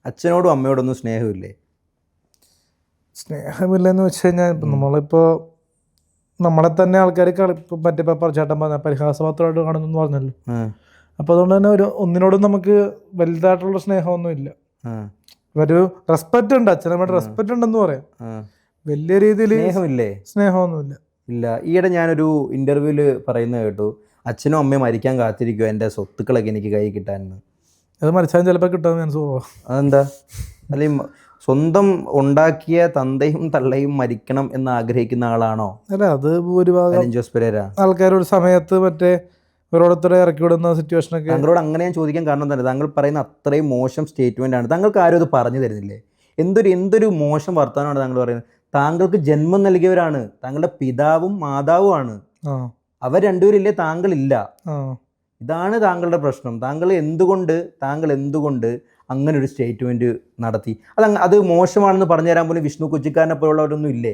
അച്ഛനോടും അമ്മയോടൊന്നും സ്നേഹമില്ലേ? സ്നേഹമില്ലെന്ന് വെച്ച് കഴിഞ്ഞാൽ ഇപ്പം നമ്മളിപ്പോൾ നമ്മളെ തന്നെ ആൾക്കാർ മറ്റേ ചേട്ടൻ പറഞ്ഞ പരിഹാസപാത്രമായിട്ട് കാണുന്നു പറഞ്ഞല്ലോ. അപ്പോൾ അതുകൊണ്ട് തന്നെ ഒന്നിനോടും നമുക്ക് വലുതായിട്ടുള്ള സ്നേഹമൊന്നും ഇല്ല. ഒരു റെസ്പെക്റ്റ് ഉണ്ട്, അച്ഛനമ്മയുടെ റെസ്പെക്റ്റ് ഉണ്ടെന്ന് പറയാം. വലിയ രീതിയിൽ സ്നേഹമൊന്നുമില്ല. ഇല്ല. ഈയിടെ ഞാനൊരു ഇൻ്റർവ്യൂവിൽ പറയുന്നത് കേട്ടു, അച്ഛനും അമ്മയും മരിക്കാൻ കാത്തിരിക്കുമോ എൻ്റെ സ്വത്തുക്കളൊക്കെ എനിക്ക് കൈ കിട്ടാനെന്ന്. അത് മരിച്ചാലും ചിലപ്പോൾ കിട്ടാൻ ചാൻസ് പോവാം. അതെന്താ? അല്ലെങ്കിൽ സ്വന്തം ഉണ്ടാക്കിയ തന്തയും തള്ളയും മരിക്കണം എന്ന് ആഗ്രഹിക്കുന്ന ആളാണോ? അല്ല, അത് ഭൂരിഭാഗം ജോസ് പെരേര ആൾക്കാരൊരു സമയത്ത് മറ്റേ ഓരോരുത്തരെ ഇറക്കി വിടുന്ന സിറ്റുവേഷനൊക്കെ. താങ്കളോട് അങ്ങനെ ഞാൻ ചോദിക്കാൻ കാരണം തന്നെ താങ്കൾ പറയുന്ന അത്രയും മോശം സ്റ്റേറ്റ്മെൻ്റ് ആണ്. താങ്കൾക്ക് ആരും അത് പറഞ്ഞു തരുന്നില്ലേ? എന്തൊരു മോശം വർത്തമാനമാണ് താങ്കൾ പറയുന്നത്. താങ്കൾക്ക് ജന്മം നൽകിയവരാണ്, താങ്കളുടെ പിതാവും മാതാവുമാണ്. അവർ രണ്ടുപേരില്ലേ, താങ്കളില്ല. ഇതാണ് താങ്കളുടെ പ്രശ്നം. താങ്കൾ എന്തുകൊണ്ട് അങ്ങനെ ഒരു സ്റ്റേറ്റ്മെൻറ്റ് നടത്തി? അത് മോശമാണെന്ന് പറഞ്ഞു തരാൻ പോലും വിഷ്ണു കൊച്ചിക്കാരനെ പോലുള്ളവരൊന്നും ഇല്ലേ?